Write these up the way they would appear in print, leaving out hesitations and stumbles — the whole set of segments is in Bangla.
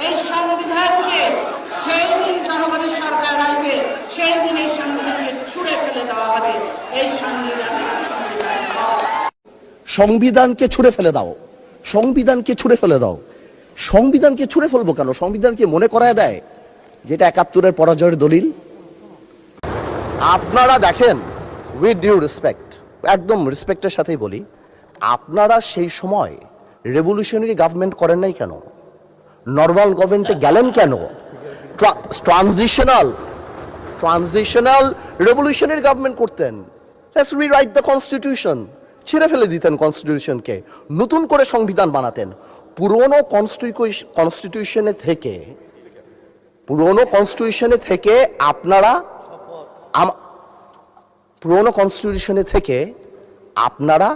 এই সংবিধানকে যেই দিন জনগণের সরকার আসবে সেই দিন এই সংবিধানকে ছুঁড়ে ফেলে দেওয়া হবে। এই সংবিধানকে ছুঁড়ে ফেলে দাও, সংবিধানকে ছুঁড়ে ফেলে দাও। সংবিধানকে ছুঁড়ে ফেলবো কেন? সংবিধানকে মনে করায় দেয় যেটা ৭১-এর পরাজয়ের দলিল। আপনারা দেখেন, উইথ ডিউ রেসপেক্ট, একদম রেসপেক্টের সাথেই বলি, আপনারা সেই সময় রেভলিউশনারি গভর্নমেন্ট করেন নাই কেন? নর্মাল গভর্নমেন্টে গেলেন কেন? ট্রানজিশনাল রেভলিউশনারি গভর্নমেন্ট করতেন। লেটস রিরাইট দ্য কনস্টিটিউশন, ছিঁড়ে ফেলে দিতেন কনস্টিটিউশনকে, নতুন করে সংবিধান বানাতেন। পুরনো কনস্টিটিউশনে থেকে আপনারা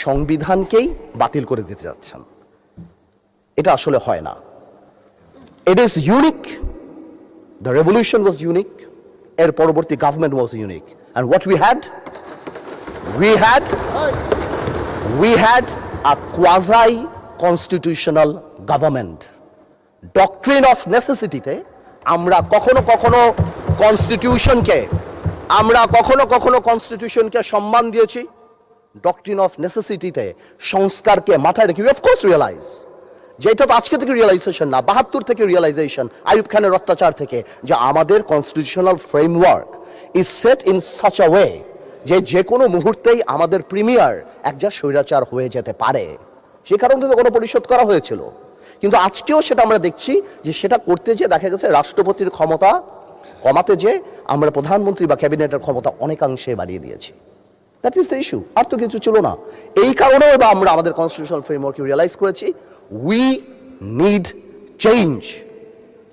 সংবিধানকেই বাতিল করে দিতে যাচ্ছেন। এটা আসলে হয় না। It is unique. The revolution was unique. এর পরবর্তী government was unique. And what we had a quasi-constitutional government. Doctrine of necessity তে আমরা কখনো কনস্টিটিউশনকে সম্মান দিয়েছি। ডক্ট্রিন অফ নেসেসিটিতে সংস্কারকে মাথায় রেখে অফ কোর্স রিয়েলাইজ, যেটা তো আজকে থেকে রিয়েলাইজেশন না, ৭২ থেকে রিয়েলাইজেশন, আইয়ুব খানের অত্যাচার থেকে, যে আমাদের constitutional framework is set in such a way যে কোনো মুহূর্তেই আমাদের প্রিমিয়ার একজন স্বৈরাচার হয়ে যেতে পারে। সে কারণে তো গণপরিষদ করা হয়েছিল। কিন্তু আজকেও সেটা আমরা দেখছি যে সেটা করতে যে দেখা গেছে রাষ্ট্রপতির ক্ষমতা কমাতে যে আমরা প্রধানমন্ত্রী বা ক্যাবিনেটের ক্ষমতা অনেকাংশে বাড়িয়ে দিয়েছি। দ্যাট ইজ দ্য ইস্যু, আর তো কিছু ছিল না। এই কারণেও বা আমরা আমাদের কনস্টিটিউশনাল ফ্রেমওয়ার্ক রিয়েলাইজ করেছি উই নিড চেঞ্জ।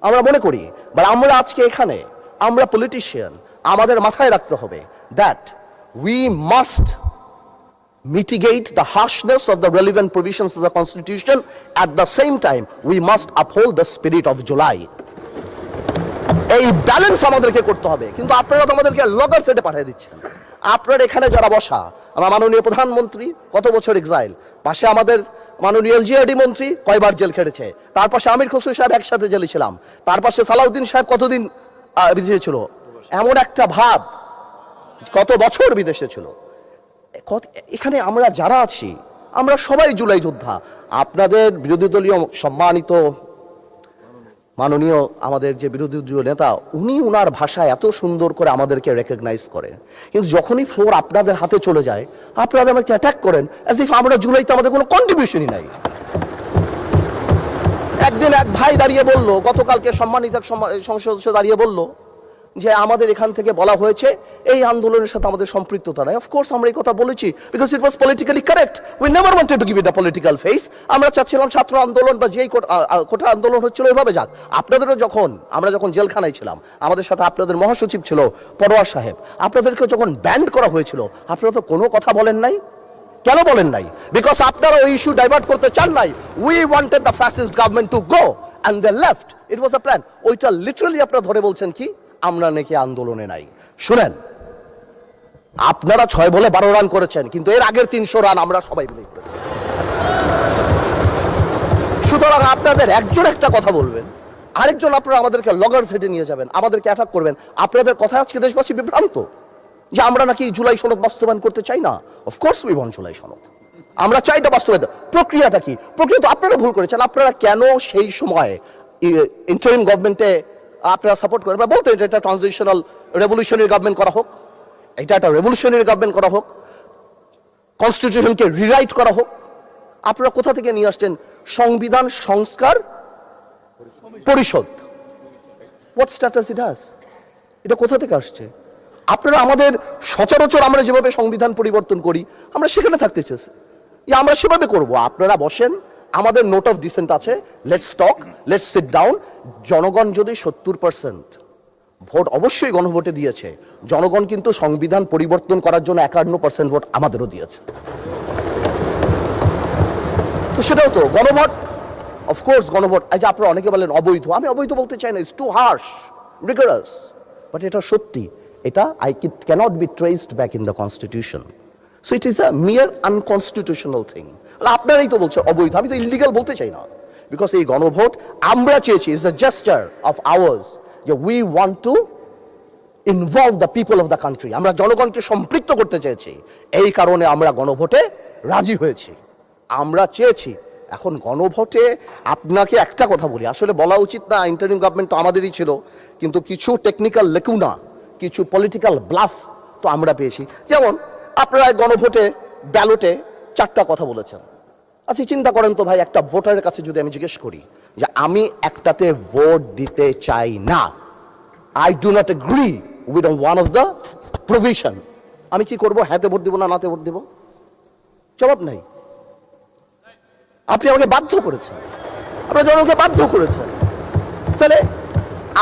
আমরা মনে করি, বাট আমরা আজকে এখানে, আমরা পলিটিশিয়ান, আমাদের মাথায় রাখতে হবে that we must mitigate the harshness of the relevant provisions of the Constitution. At the same time, we must uphold the spirit of July. এই ব্যালেন্স আমাদেরকে করতে হবে। কিন্তু আপনারা তো আমাদেরকে লগার সেটে পাঠিয়ে দিচ্ছেন। আপনার এখানে যারা বসা, আমার মাননীয় প্রধানমন্ত্রী কত বছর এক্সাইল, পাশে আমাদের মাননীয় এলজিআরডি মন্ত্রী কয়বার জেল খেটেছে, তার পাশে আমির খসরু সাহেব একসাথে জেলে ছিলাম, তার পাশে সালাউদ্দিন সাহেব কতদিন বিদেশে ছিল, এমন একটা ভাব, কত বছর বিদেশে ছিল। এখানে আমরা যারা আছি আমরা সবাই জুলাই যোদ্ধা। আপনাদের বিরোধী দলীয় সম্মানিত মাননীয় আমাদের যে বিরোধী দলীয় নেতা, উনি উনার ভাষায় এত সুন্দর করে আমাদেরকে রেকগনাইজ করেন, কিন্তু যখনই ফ্লোর আপনাদের হাতে চলে যায় আপনারা আমাকে অ্যাটাক করেন অ্যাজ ইফ আমরা জুলাইতে আমাদের কোনো কন্ট্রিবিউশনই নাই। একদিন এক ভাই দাঁড়িয়ে বলল, গতকালকে সম্মানিত সংসদ সদস্য দাঁড়িয়ে বলল যে আমাদের এখান থেকে বলা হয়েছে এই আন্দোলনের সাথে আমাদের সম্পৃক্ততা নাই। অফকোর্স আমরা এই কথা বলেছি because it was politically correct. We never wanted to give it a political face. আমরা চাচ্ছিলাম ছাত্র আন্দোলন বা যেই কোটা আন্দোলন হচ্ছিল এভাবে যাক। আপনাদেরও আমরা যখন জেলখানায় ছিলাম, আমাদের সাথে আপনাদের মহাসচিব ছিল পরোয়ার সাহেব, আপনাদেরকে যখন ব্যান্ড করা হয়েছিল আপনারা তো কোনো কথা বলেন নাই। কেন বলেন নাই? বিকজ আপনারা ওই ইস্যু ডাইভার্ট করতে চান নাই। We wanted the fascist government to go and they left. It was a plan. ওইটা লিটারালি আপনারা ধরে বলছেন কি আমরা নাকি আন্দোলনে নাই। শুনেন, আপনারা 6 বলে 12 রান করেছেন, কিন্তু এর আগের 300 রান আমরা সবাই মিলে করেছি। সুতরাং আপনাদের একজন একটা কথা বলবেন, আরেকজন আপনারা আমাদেরকে লগর সেটে নিয়ে যাবেন, আমাদেরকে অ্যাটাক করবেন। আপনাদের কথা আজকে দেশবাসী বিভ্রান্ত যে আমরা নাকি জুলাই সনদ বাস্তবায়ন করতে চাই না। অফকোর্স উই ওয়ান্ট জুলাই সনদ, আমরা চাই এটা বাস্তবায়ন। প্রক্রিয়াটা কি? প্রক্রিয়া তো আপনারা ভুল করেছেন। আপনারা কেন সেই সময় ইন্টারিম গভর্নমেন্টে আপনারা সাপোর্ট করেন বা বলতেন এটা ট্রানজিশনাল রেভলিউশনারি গভর্নমেন্ট করা হোক, এটা একটা রেভলিউশনারি গভর্নমেন্ট করা হোক, কনস্টিটিউশনকে রিরাইট করা হোক। আপনারা কোথা থেকে নিয়ে আসছেন সংবিধান সংস্কার পরিষদ? What status it has? এটা কোথা থেকে আসছে? আপনারা আমাদের সচরাচর আমরা যেভাবে সংবিধান পরিবর্তন করি আমরা সেখানে থাকতে চেয়েছি, আমরা সেভাবে করব। আপনারা বসেন, আমাদের নোট অফ ডিসেন্ট আছে, let's talk, let's sit down. জনগণ যদি 70% ভোট অবশ্যই গণভোটে দিয়েছে, জনগণ কিন্তু সংবিধান পরিবর্তন করার জন্য 51% ভোট আমাদেরও দিয়েছে। তো সেটাও তো গণভোট, অফকোর্স গণভোট। এই যে আপনারা অনেকে বলেন অবৈধ, আমি অবৈধ বলতে চাই না, ইটস টু হার্শ, রিগরাস, বাট এটা সত্যি। এটা it cannot be traced back in the constitution, so it is a mere unconstitutional thing. আপনারাই তো বলছেন অবৈধ, আমি তো ইলিগাল বলতে চাই না, বিকজ এই গণভোট আমরা চেয়েছি, is a gesture of ours, যে we want to involve the people of the country. আমরা জনগণকে সম্পৃক্ত করতে চেয়েছি, এই কারণে আমরা গণভোটে রাজি হয়েছি, আমরা চেয়েছি। এখন গণভোটে আপনাকে একটা কথা বলি, আসলে বলা উচিত না, ইন্টারিম গভর্নমেন্ট তো আমাদেরই ছিল, কিন্তু কিছু টেকনিক্যাল লেকুনা, কিছু পলিটিক্যাল ব্লাফ তো আমরা পেয়েছি। যেমন আপনারা গণভোটে ব্যালটে 4টা কথা বলেছেন। আচ্ছা চিন্তা করেন তো ভাই, একটা ভোটারের কাছে যদি আমি জিজ্ঞেস করি যে আমি একটাতে ভোট দিতে চাই না, I do not agree with one of the provision, আমি কি করব? হ্যাঁতে ভোট দিব না নাতে ভোট দিব? জবাব নাই। আপনি আমাকে বাধ্য করেছেন, আপনার জনগণকে বাধ্য করেছেন। তাহলে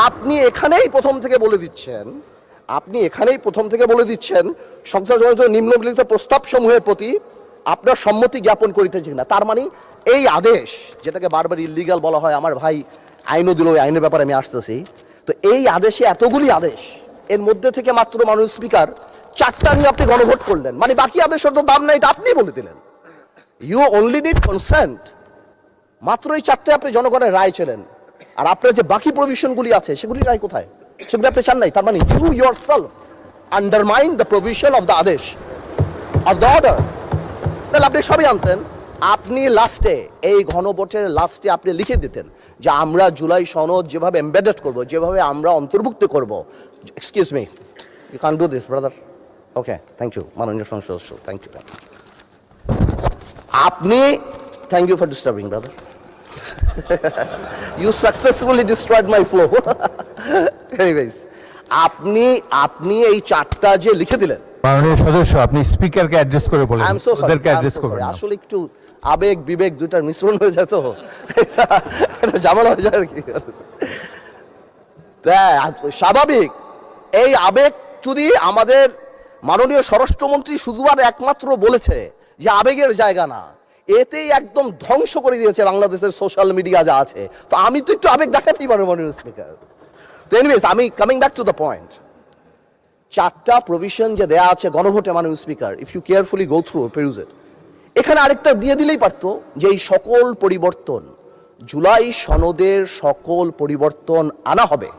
আপনি এখানেই প্রথম থেকে বলে দিচ্ছেন সংসদজনিত নিম্নলিখিত প্রস্তাব সমূহের প্রতি আপনার সম্মতি জ্ঞাপন করিতেছেন না। তার মানে এই আদেশ, যেটাকে বারবার ইল্লিগাল বলা হয়, আমার ভাই আইনও দিল, ওই আইনের ব্যাপারে আমি আসতেছি। তো এই আদেশে এতগুলি আদেশ, এর মধ্যে থেকে মাত্র মাননীয় স্পিকার 4টা নিয়ে আপনি গণভোট করলেন, মানে বাকি আদেশের তো দাম নাই, এটা আপনি বলে দিলেন। ইউ অনলি নিড কনসেন্ট, মাত্র এই 4টে আপনি জনগণের রায় ছিলেন। আর আপনার যে বাকি প্রভিশনগুলি আছে সেগুলি রায় কোথায়? সেগুলি আপনি চান নাই। তার মানে you yourself undermine the provision of the আদেশ অফ দ্য অর্ডার। তাহলে আপনি সবই আনতেন, আপনি লাস্টে এই গণভোটের লাস্টে আপনি লিখে দিতেন যে আমরা জুলাই সনদ যেভাবে এমবেডেড করব, যেভাবে আমরা অন্তর্ভুক্ত করব। Excuse me, you can do this brother. Okay, thank you মাননীয় সংসদ সদস্য, থ্যাংক ইউ। আপনি, thank you for disturbing brother, you successfully destroyed my flow. Anyways, আপনি এই 4টা যে লিখে দিলেন, মাননীয় সদস্য আপনি স্পিকারকে অ্যাড্রেস করে বলেন, আই এম সো সরি, ওদেরকে অ্যাড্রেস করবেন না। আসলে একটু আবেগ বিবেক দুইটার মিশ্রণ হয়ে যায়, তো এটা ঝামেলা হয়ে যায় আর কি। স্বাভাবিক, এই আবেগ যদি আমাদের মাননীয় স্বরাষ্ট্রমন্ত্রী শুধু আর একমাত্র বলেছে যে আবেগের জায়গা না, এতেই একদম ধ্বংস করে দিয়েছে বাংলাদেশের সোশ্যাল মিডিয়া যা আছে। তো আমি তো একটু আবেগ দেখাতেই পারবো মাননীয় স্পিকার। তো এনিওয়েজ, আমি coming back to the point, 4টা প্রভিশন যে দেয়া আছে গণভোটে মাননীয় speaker, if you carefully go through peruse it, এখানে আরেকটা দিয়ে দিলেই পারতো যে এই সকল পরিবর্তন, জুলাই সনদের সকল পরিবর্তন আনা হবে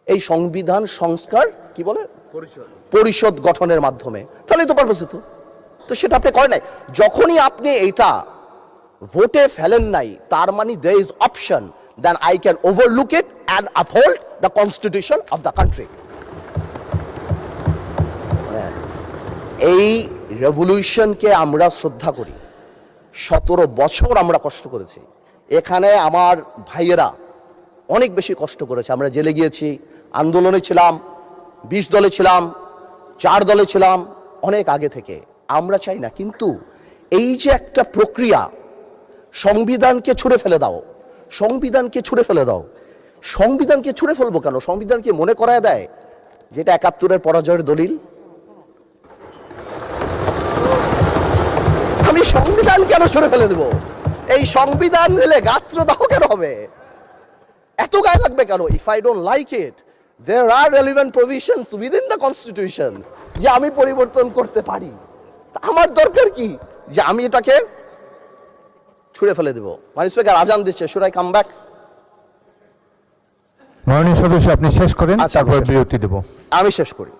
এই সংবিধান সংস্কার কি বলে পরিষদ গঠনের মাধ্যমে। তাহলে তো পারপাস হতো, তো সেটা আপনি করেন নাই। যখনই আপনি এইটা ভোটে ফেলেন নাই, তার মানে there is option then I can overlook it and uphold the constitution of the country. এই রেভলিউশনকে আমরা শ্রদ্ধা করি, 17 বছর আমরা কষ্ট করেছি। এখানে আমার ভাইয়েরা অনেক বেশি কষ্ট করেছে, আমরা জেলে গিয়েছি, আন্দোলনে ছিলাম, 20 দলে ছিলাম, 4 দলে ছিলাম, অনেক আগে থেকে। আমরা চাই না, কিন্তু এই যে একটা প্রক্রিয়া, সংবিধানকে ছুঁড়ে ফেলে দাও, সংবিধানকে ছুঁড়ে ফেলে দাও। সংবিধানকে ছুঁড়ে ফেলবো কেন? সংবিধানকে মনে করায় দেয় যেটা 71-এর পরাজয়ের দলিল। আমি সংবিধান কেন ছুঁড়ে ফেলে দেবো? এই সংবিধান দিলে গাত্রদাহ কেন হবে? এত গায়ে লাগবে কেন? If I don't like it, there are relevant provisions within the constitution যে আমি পরিবর্তন করতে পারি। আমার দরকার কি যে আমি এটাকে ছুঁড়ে ফেলে দেবো? মাননীয় স্পিকার আজান দিচ্ছে, should I come back? মাননীয় সদস্য আপনি শেষ করেন, আচ্ছা, তারপর বিরতি দেব। আমি শেষ করি।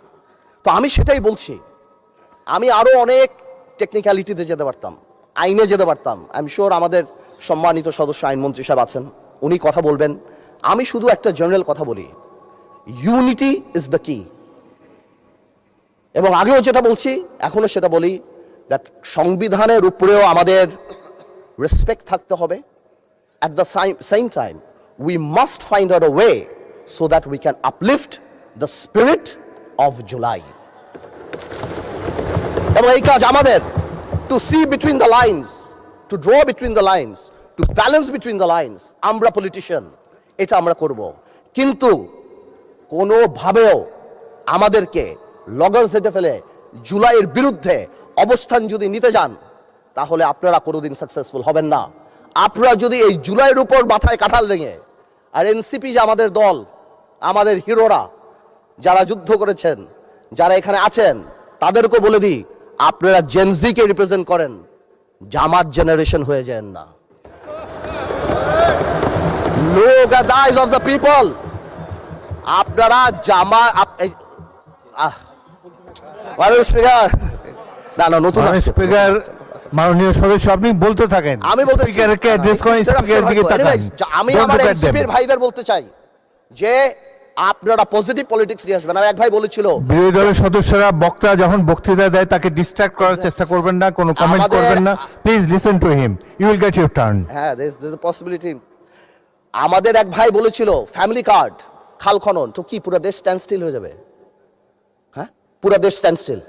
তো আমি সেটাই বলছি, আমি আরো অনেক টেকনিক্যালিটিতে যেতে পারতাম, আইনে যেতে পারতাম। আই এম শিওর আমাদের সম্মানিত সদস্য আইনমন্ত্রী সাহেব আছেন, উনি কথা বলবেন। আমি শুধু একটা জেনারেল কথা বলি, ইউনিটি ইজ দ্য কি। এবং আগেও যেটা বলছি, এখনো সেটা বলি, দ্যাট সংবিধানের উপরেও আমাদের রেসপেক্ট থাকতে হবে। At the same time we must find out a way so that we can uplift the spirit of July. এবং এই কাজ আমাদের, to see between the lines, to draw between the lines, to balance between the lines, আমরা পলিটিশিয়ান, এটা আমরা করব। কিন্তু কোনোভাবেও আমাদেরকে লগর সেটে ফেলে জুলাইয়ের বিরুদ্ধে অবস্থান যদি নিতে যান, তাহলে আপনারা কোনোদিন সাকসেসফুল হবেন না। আপনারা যদি এই জুলাইয়ের উপর মাথায় কাঁঠাল রেঙে, আর এনসিপি যে আমাদের দল, আমাদের হিরোরা যারা যুদ্ধ করেছেন, যারা এখানে আছেন, তাদেরকে বলে দিই, আপনারা জেনজিকে রিপ্রেজেন্ট করেন, জামাত জেনারেশন হয়ে যান না। Look at the eyes of the people. আপনারা জামা স্পিকার না নতুন মাননীয় স্পিকার, মাননীয় সদস্য আপনি বলতে থাকেন। আমি বলতে স্পিকারকে অ্যাড্রেস করেন, স্পিকারের দিকে তাকান। আমি Don't আমার look at them. এনসিপির ভাইদের বলতে চাই যে আপনারা পজিটিভ পলিটিক্স নিয়ে আসবেন। আর এক ভাই বলেছিল বিরোধী দলের সদস্যরা বক্তা যখন বক্তৃতা দেয় তাকে ডিস্ট্রাক্ট করার চেষ্টা করবেন না, কোনো কমেন্ট আমাদের- করবেন না। Please listen to him, you will get your turn. হ্যাঁ there's a possibility। আমাদের এক ভাই বলেছিল ফ্যামিলি কার্ড খাল খনন তো কি পুরো দেশ স্ট্যান্ড স্টিল হয়ে যাবে? হ্যাঁ, পুরো দেশ স্ট্যান্ড স্টিল,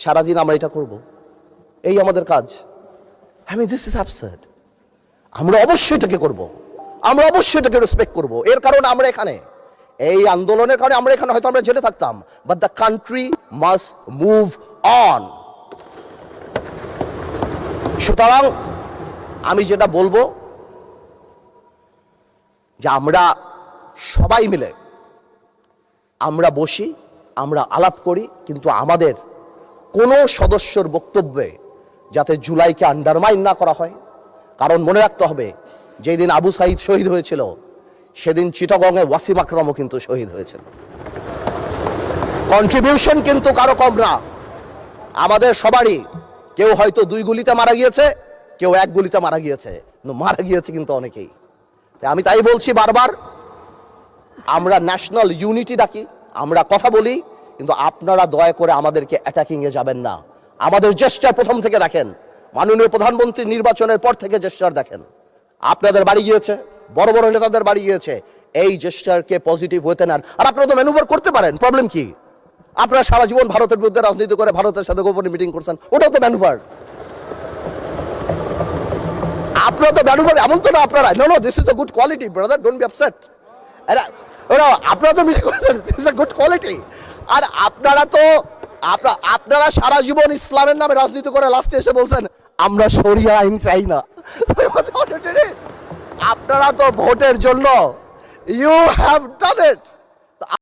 সারাদিন আমরা এটা করব, এই আমাদের কাজ। This is absurd. আমরা অবশ্যই এটাকে করব, আমরা অবশ্যই এটাকে রেসপেক্ট করব। এর কারণে আমরা এখানে, এই আন্দোলনের কারণে আমরা এখানে, হয়তো আমরা জেলে থাকতাম, but the country must move on. সুতরাং আমি যেটা বলবো যে আমরা সবাই মিলে আমরা বসি, আমরা আলাপ করি, কিন্তু আমাদের কোনো সদস্যর বক্তব্যে যাতে জুলাইকে আন্ডারমাইন না করা হয়। কারণ মনে রাখতে হবে, যেই দিন আবু সাইদ শহীদ হয়েছিল সেদিন চিটাগংয়ে ওয়াসিম আকরামও কিন্তু শহীদ হয়েছিল। কন্ট্রিবিউশন কিন্তু কারো কম না, আমাদের সবারই। কেউ হয়তো 2 গুলিতে মারা গিয়েছে, কেউ 1 গুলিতে মারা গিয়েছে, কিন্তু মারা গিয়েছে কিন্তু অনেকেই। আমি তাই বলছি বারবার, আমরা ন্যাশনাল ইউনিটি ডাকি, আমরা কথা বলি, কিন্তু আপনারা দয়া করে আমাদেরকে অ্যাটাকিংয়ে যাবেন না। আমাদের জেস্টার প্রথম থেকে দেখেন, মাননীয় প্রধানমন্ত্রী নির্বাচনের পর থেকে জেস্টার দেখেন। আপনাদের বাড়ি গিয়েছে, বড় বড় নেতাদের বাড়ি গিয়েছে, এই জেস্টারকে পজিটিভ হতে নেন। আর আপনারা তো ম্যানুভার করতে পারেন, প্রবলেম কি? আপনারা সারা জীবন ভারতের বিরুদ্ধে রাজনীতি করে ভারতের সাথে গোপনে মিটিং করছেন, ওটাও তো ম্যানুভার। আপনারা তো ম্যানুভার, এমন তো না আপনারা। No this is a good quality brother, don't be upset. আপনারা তো মিটিং করছেন, this is a good quality. আর আপনারা সারা জীবন ইসলামের নামে রাজনীতি করে লাস্টে এসে বলছেন আমরা শরিয়া আইন চাই না। আপনারা তো ভোটের জন্য ইউ হ্যাভ ডান ইট।